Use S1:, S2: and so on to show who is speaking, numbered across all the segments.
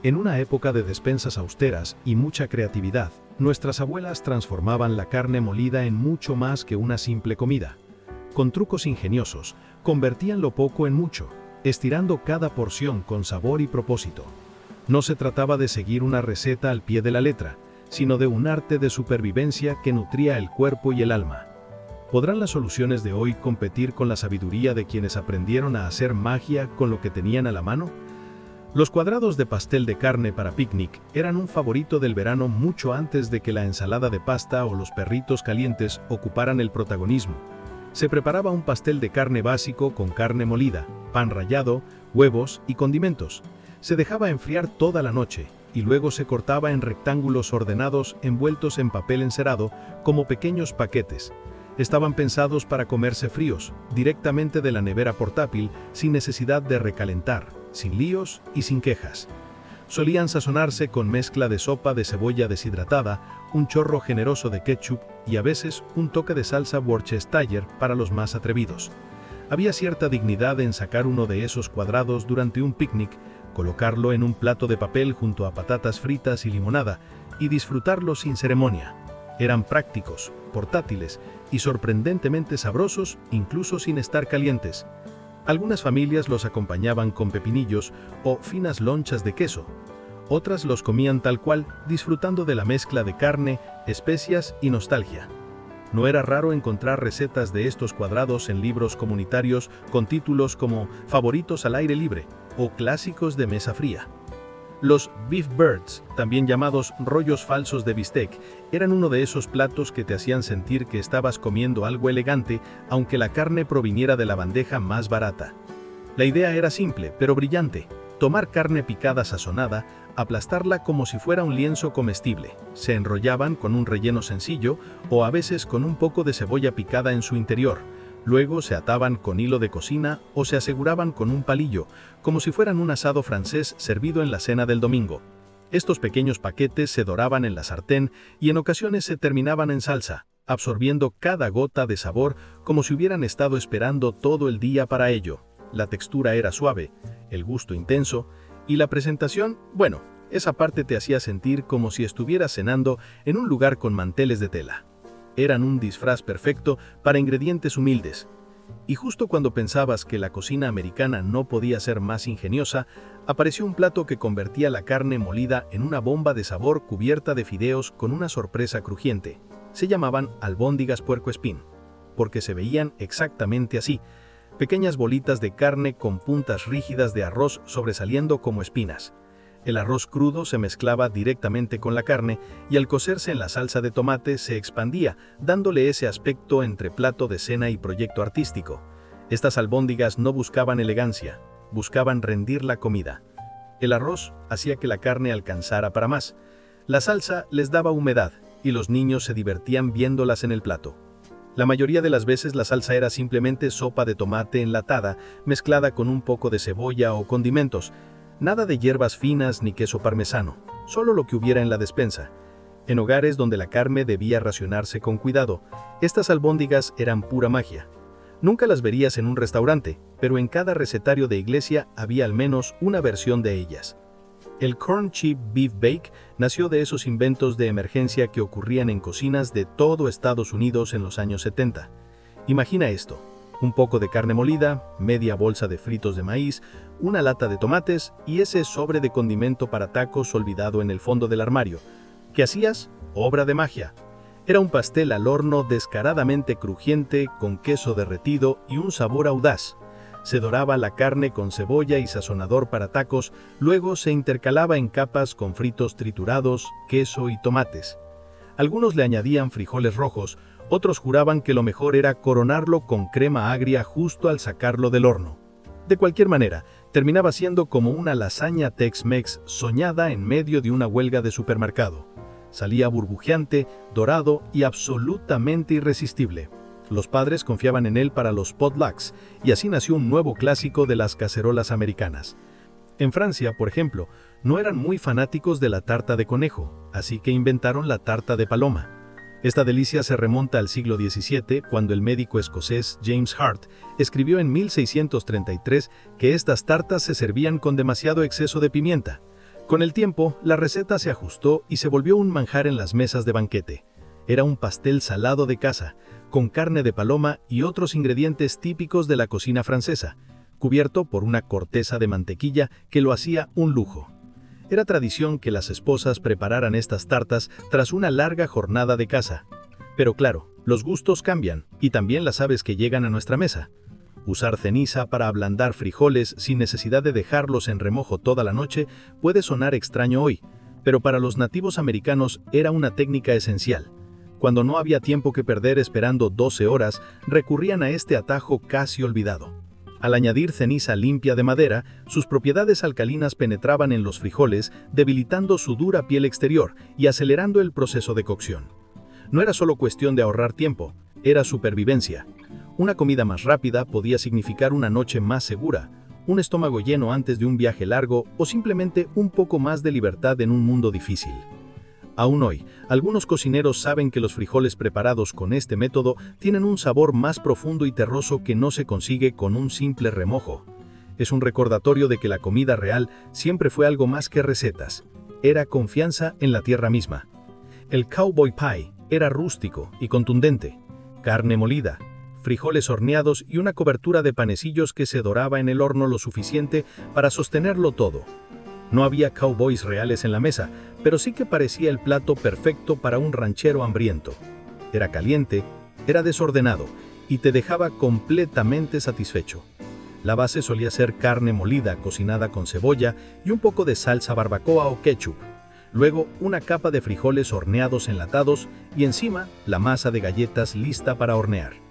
S1: En una época de despensas austeras y mucha creatividad, nuestras abuelas transformaban la carne molida en mucho más que una simple comida. Con trucos ingeniosos, convertían lo poco en mucho, estirando cada porción con sabor y propósito. No se trataba de seguir una receta al pie de la letra, sino de un arte de supervivencia que nutría el cuerpo y el alma. ¿Podrán las soluciones de hoy competir con la sabiduría de quienes aprendieron a hacer magia con lo que tenían a la mano? Los cuadrados de pastel de carne para picnic eran un favorito del verano mucho antes de que la ensalada de pasta o los perritos calientes ocuparan el protagonismo. Se preparaba un pastel de carne básico con carne molida, pan rallado, huevos y condimentos. Se dejaba enfriar toda la noche y luego se cortaba en rectángulos ordenados envueltos en papel encerado como pequeños paquetes. Estaban pensados para comerse fríos, directamente de la nevera portátil, sin necesidad de recalentar, sin líos y sin quejas. Solían sazonarse con mezcla de sopa de cebolla deshidratada, un chorro generoso de ketchup y a veces un toque de salsa Worcestershire para los más atrevidos. Había cierta dignidad en sacar uno de esos cuadrados durante un picnic, colocarlo en un plato de papel junto a patatas fritas y limonada y disfrutarlo sin ceremonia. Eran prácticos, portátiles y sorprendentemente sabrosos, incluso sin estar calientes. Algunas familias los acompañaban con pepinillos o finas lonchas de queso. Otras los comían tal cual, disfrutando de la mezcla de carne, especias y nostalgia. No era raro encontrar recetas de estos cuadrados en libros comunitarios con títulos como Favoritos al aire libre o Clásicos de mesa fría. Los beef birds, también llamados rollos falsos de bistec, eran uno de esos platos que te hacían sentir que estabas comiendo algo elegante, aunque la carne proviniera de la bandeja más barata. La idea era simple, pero brillante: tomar carne picada sazonada, aplastarla como si fuera un lienzo comestible. Se enrollaban con un relleno sencillo o a veces con un poco de cebolla picada en su interior. Luego se ataban con hilo de cocina o se aseguraban con un palillo, como si fueran un asado francés servido en la cena del domingo. Estos pequeños paquetes se doraban en la sartén y en ocasiones se terminaban en salsa, absorbiendo cada gota de sabor como si hubieran estado esperando todo el día para ello. La textura era suave, el gusto intenso y la presentación, bueno, esa parte te hacía sentir como si estuvieras cenando en un lugar con manteles de tela. Eran un disfraz perfecto para ingredientes humildes. Y justo cuando pensabas que la cocina americana no podía ser más ingeniosa, apareció un plato que convertía la carne molida en una bomba de sabor cubierta de fideos con una sorpresa crujiente. Se llamaban albóndigas puercoespín, porque se veían exactamente así: pequeñas bolitas de carne con puntas rígidas de arroz sobresaliendo como espinas. El arroz crudo se mezclaba directamente con la carne y al cocerse en la salsa de tomate se expandía, dándole ese aspecto entre plato de cena y proyecto artístico. Estas albóndigas no buscaban elegancia, buscaban rendir la comida. El arroz hacía que la carne alcanzara para más. La salsa les daba humedad y los niños se divertían viéndolas en el plato. La mayoría de las veces la salsa era simplemente sopa de tomate enlatada, mezclada con un poco de cebolla o condimentos. Nada de hierbas finas ni queso parmesano, solo lo que hubiera en la despensa. En hogares donde la carne debía racionarse con cuidado, estas albóndigas eran pura magia. Nunca las verías en un restaurante, pero en cada recetario de iglesia había al menos una versión de ellas. El Corn Chip Beef Bake nació de esos inventos de emergencia que ocurrían en cocinas de todo Estados Unidos en los años 70. Imagina esto: un poco de carne molida, media bolsa de fritos de maíz, una lata de tomates y ese sobre de condimento para tacos olvidado en el fondo del armario. ¿Qué hacías? Obra de magia. Era un pastel al horno descaradamente crujiente, con queso derretido y un sabor audaz. Se doraba la carne con cebolla y sazonador para tacos, luego se intercalaba en capas con fritos triturados, queso y tomates. Algunos le añadían frijoles rojos, otros juraban que lo mejor era coronarlo con crema agria justo al sacarlo del horno. De cualquier manera, terminaba siendo como una lasaña Tex-Mex soñada en medio de una huelga de supermercado. Salía burbujeante, dorado y absolutamente irresistible. Los padres confiaban en él para los potlucks, y así nació un nuevo clásico de las cacerolas americanas. En Francia, por ejemplo, no eran muy fanáticos de la tarta de conejo, así que inventaron la tarta de paloma. Esta delicia se remonta al siglo XVII, cuando el médico escocés James Hart escribió en 1633 que estas tartas se servían con demasiado exceso de pimienta. Con el tiempo, la receta se ajustó y se volvió un manjar en las mesas de banquete. Era un pastel salado de casa, con carne de paloma y otros ingredientes típicos de la cocina francesa, cubierto por una corteza de mantequilla que lo hacía un lujo. Era tradición que las esposas prepararan estas tartas tras una larga jornada de caza. Pero claro, los gustos cambian, y también las aves que llegan a nuestra mesa. Usar ceniza para ablandar frijoles sin necesidad de dejarlos en remojo toda la noche puede sonar extraño hoy, pero para los nativos americanos era una técnica esencial. Cuando no había tiempo que perder esperando 12 horas, recurrían a este atajo casi olvidado. Al añadir ceniza limpia de madera, sus propiedades alcalinas penetraban en los frijoles, debilitando su dura piel exterior y acelerando el proceso de cocción. No era solo cuestión de ahorrar tiempo, era supervivencia. Una comida más rápida podía significar una noche más segura, un estómago lleno antes de un viaje largo o simplemente un poco más de libertad en un mundo difícil. Aún hoy, algunos cocineros saben que los frijoles preparados con este método tienen un sabor más profundo y terroso que no se consigue con un simple remojo. Es un recordatorio de que la comida real siempre fue algo más que recetas. Era confianza en la tierra misma. El cowboy pie era rústico y contundente. Carne molida, frijoles horneados y una cobertura de panecillos que se doraba en el horno lo suficiente para sostenerlo todo. No había cowboys reales en la mesa, pero sí que parecía el plato perfecto para un ranchero hambriento. Era caliente, era desordenado y te dejaba completamente satisfecho. La base solía ser carne molida cocinada con cebolla y un poco de salsa barbacoa o ketchup. Luego, una capa de frijoles horneados enlatados y encima la masa de galletas lista para hornear.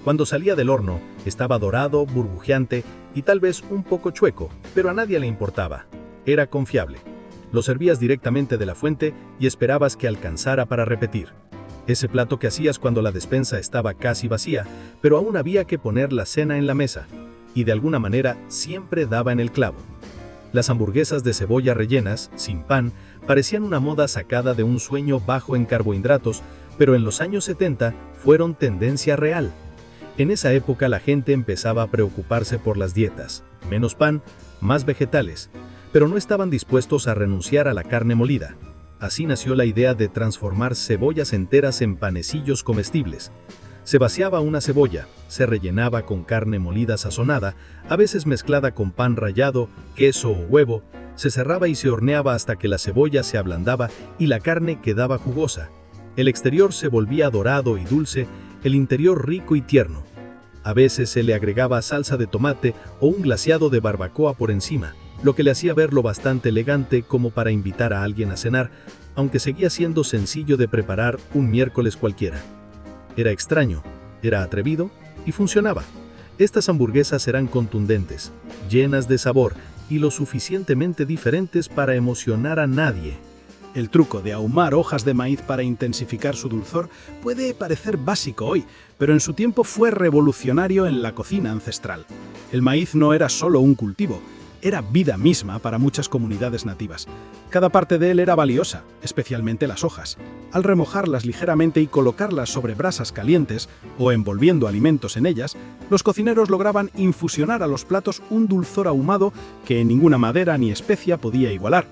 S1: Cuando salía del horno, estaba dorado, burbujeante y tal vez un poco chueco, pero a nadie le importaba. Era confiable. Lo servías directamente de la fuente y esperabas que alcanzara para repetir. Ese plato que hacías cuando la despensa estaba casi vacía, pero aún había que poner la cena en la mesa. Y de alguna manera siempre daba en el clavo. Las hamburguesas de cebolla rellenas, sin pan, parecían una moda sacada de un sueño bajo en carbohidratos, pero en los años 70 fueron tendencia real. En esa época la gente empezaba a preocuparse por las dietas. Menos pan, más vegetales. Pero no estaban dispuestos a renunciar a la carne molida. Así nació la idea de transformar cebollas enteras en panecillos comestibles. Se vaciaba una cebolla, se rellenaba con carne molida sazonada, a veces mezclada con pan rallado, queso o huevo, se cerraba y se horneaba hasta que la cebolla se ablandaba y la carne quedaba jugosa. El exterior se volvía dorado y dulce, el interior rico y tierno. A veces se le agregaba salsa de tomate o un glaseado de barbacoa por encima, lo que le hacía verlo bastante elegante como para invitar a alguien a cenar, aunque seguía siendo sencillo de preparar un miércoles cualquiera. Era extraño, era atrevido y funcionaba. Estas hamburguesas eran contundentes, llenas de sabor y lo suficientemente diferentes para emocionar a nadie.
S2: El truco de ahumar hojas de maíz para intensificar su dulzor puede parecer básico hoy, pero en su tiempo fue revolucionario en la cocina ancestral. El maíz no era solo un cultivo, era vida misma para muchas comunidades nativas. Cada parte de él era valiosa, especialmente las hojas. Al remojarlas ligeramente y colocarlas sobre brasas calientes, o envolviendo alimentos en ellas, los cocineros lograban infusionar a los platos un dulzor ahumado que ninguna madera ni especia podía igualar.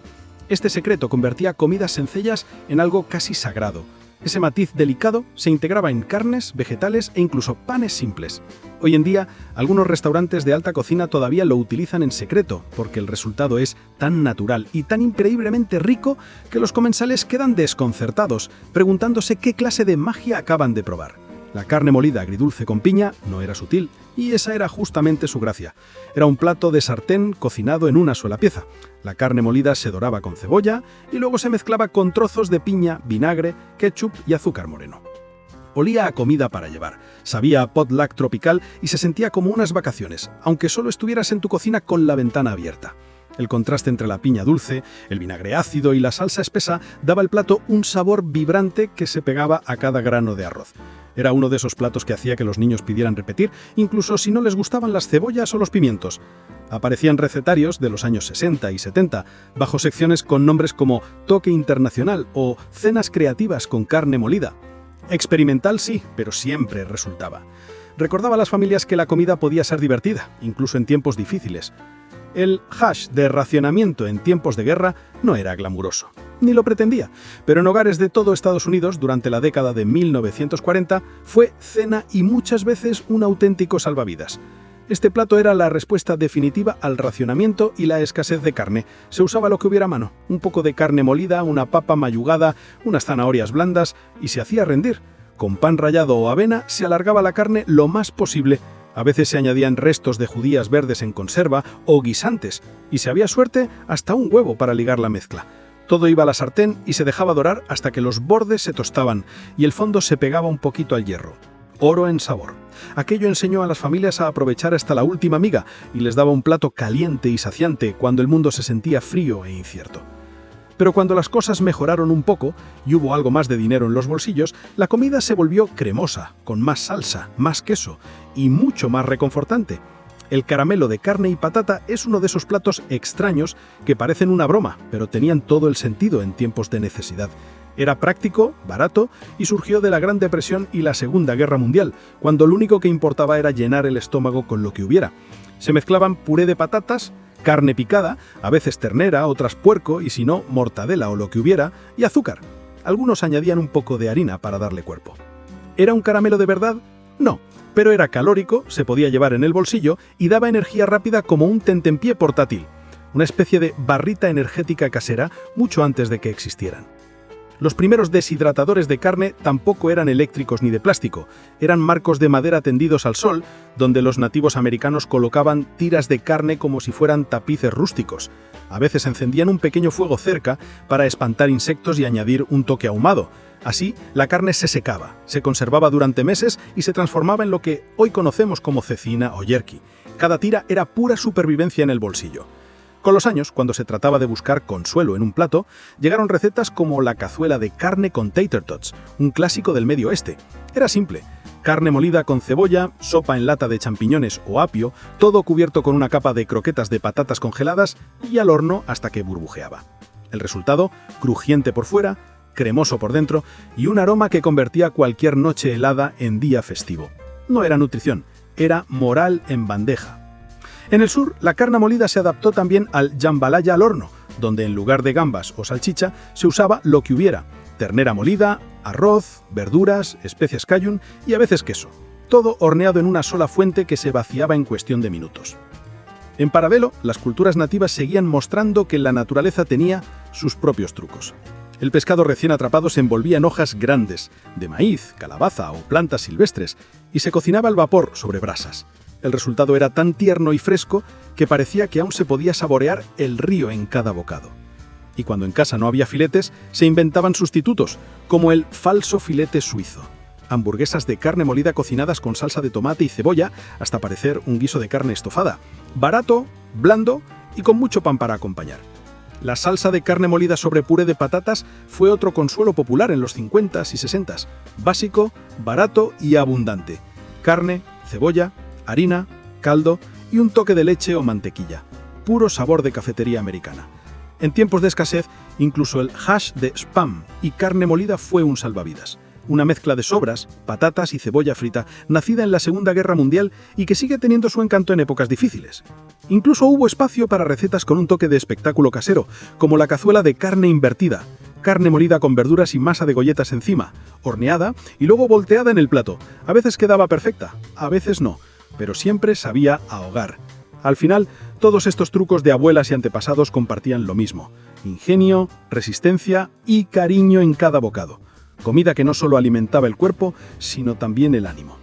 S2: Este secreto convertía comidas sencillas en algo casi sagrado. Ese matiz delicado se integraba en carnes, vegetales e incluso panes simples. Hoy en día, algunos restaurantes de alta cocina todavía lo utilizan en secreto, porque el resultado es tan natural y tan increíblemente rico que los comensales quedan desconcertados, preguntándose qué clase de magia acaban de probar. La carne molida agridulce con piña no era sutil, y esa era justamente su gracia. Era un plato de sartén cocinado en una sola pieza. La carne molida se doraba con cebolla y luego se mezclaba con trozos de piña, vinagre, ketchup y azúcar moreno. Olía a comida para llevar, sabía a potluck tropical y se sentía como unas vacaciones, aunque solo estuvieras en tu cocina con la ventana abierta. El contraste entre la piña dulce, el vinagre ácido y la salsa espesa daba al plato un sabor vibrante que se pegaba a cada grano de arroz. Era uno de esos platos que hacía que los niños pidieran repetir, incluso si no les gustaban las cebollas o los pimientos. Aparecían recetarios de los años 60 y 70, bajo secciones con nombres como Toque Internacional o Cenas Creativas con Carne Molida. Experimental sí, pero siempre resultaba. Recordaba a las familias que la comida podía ser divertida, incluso en tiempos difíciles. El hash de racionamiento en tiempos de guerra no era glamuroso, ni lo pretendía, pero en hogares de todo Estados Unidos durante la década de 1940 fue cena y muchas veces un auténtico salvavidas. Este plato era la respuesta definitiva al racionamiento y la escasez de carne. Se usaba lo que hubiera a mano, un poco de carne molida, una papa mayugada, unas zanahorias blandas, y se hacía rendir. Con pan rallado o avena se alargaba la carne lo más posible. A veces se añadían restos de judías verdes en conserva o guisantes, y si había suerte, hasta un huevo para ligar la mezcla. Todo iba a la sartén y se dejaba dorar hasta que los bordes se tostaban y el fondo se pegaba un poquito al hierro. Oro en sabor. Aquello enseñó a las familias a aprovechar hasta la última miga y les daba un plato caliente y saciante cuando el mundo se sentía frío e incierto. Pero cuando las cosas mejoraron un poco y hubo algo más de dinero en los bolsillos, la comida se volvió cremosa, con más salsa, más queso y mucho más reconfortante. El caramelo de carne y patata es uno de esos platos extraños que parecen una broma, pero tenían todo el sentido en tiempos de necesidad. Era práctico, barato y surgió de la Gran Depresión y la Segunda Guerra Mundial, cuando lo único que importaba era llenar el estómago con lo que hubiera. Se mezclaban puré de patatas, carne picada, a veces ternera, otras puerco y si no, mortadela o lo que hubiera, y azúcar. Algunos añadían un poco de harina para darle cuerpo. ¿Era un caramelo de verdad? No, pero era calórico, se podía llevar en el bolsillo y daba energía rápida como un tentempié portátil, una especie de barrita energética casera mucho antes de que existieran. Los primeros deshidratadores de carne tampoco eran eléctricos ni de plástico, eran marcos de madera tendidos al sol, donde los nativos americanos colocaban tiras de carne como si fueran tapices rústicos. A veces encendían un pequeño fuego cerca para espantar insectos y añadir un toque ahumado. Así, la carne se secaba, se conservaba durante meses y se transformaba en lo que hoy conocemos como cecina o jerky. Cada tira era pura supervivencia en el bolsillo. Con los años, cuando se trataba de buscar consuelo en un plato, llegaron recetas como la cazuela de carne con tater tots, un clásico del Medio Oeste. Era simple: carne molida con cebolla, sopa en lata de champiñones o apio, todo cubierto con una capa de croquetas de patatas congeladas y al horno hasta que burbujeaba. El resultado, crujiente por fuera, cremoso por dentro y un aroma que convertía cualquier noche helada en día festivo. No era nutrición, era moral en bandeja. En el sur, la carne molida se adaptó también al jambalaya al horno, donde en lugar de gambas o salchicha se usaba lo que hubiera: ternera molida, arroz, verduras, especias cajun y a veces queso. Todo horneado en una sola fuente que se vaciaba en cuestión de minutos. En paralelo, las culturas nativas seguían mostrando que la naturaleza tenía sus propios trucos. El pescado recién atrapado se envolvía en hojas grandes, de maíz, calabaza o plantas silvestres, y se cocinaba al vapor sobre brasas. El resultado era tan tierno y fresco que parecía que aún se podía saborear el río en cada bocado. Y cuando en casa no había filetes, se inventaban sustitutos, como el falso filete suizo. Hamburguesas de carne molida cocinadas con salsa de tomate y cebolla hasta parecer un guiso de carne estofada. Barato, blando y con mucho pan para acompañar. La salsa de carne molida sobre puré de patatas fue otro consuelo popular en los 50s y 60s. Básico, barato y abundante. Carne, cebolla, harina, caldo y un toque de leche o mantequilla. Puro sabor de cafetería americana. En tiempos de escasez, incluso el hash de spam y carne molida fue un salvavidas. Una mezcla de sobras, patatas y cebolla frita, nacida en la Segunda Guerra Mundial y que sigue teniendo su encanto en épocas difíciles. Incluso hubo espacio para recetas con un toque de espectáculo casero, como la cazuela de carne invertida, carne molida con verduras y masa de golletas encima, horneada y luego volteada en el plato. A veces quedaba perfecta, a veces no, pero siempre sabía a hogar. Al final, todos estos trucos de abuelas y antepasados compartían lo mismo: ingenio, resistencia y cariño en cada bocado. Comida que no solo alimentaba el cuerpo, sino también el ánimo.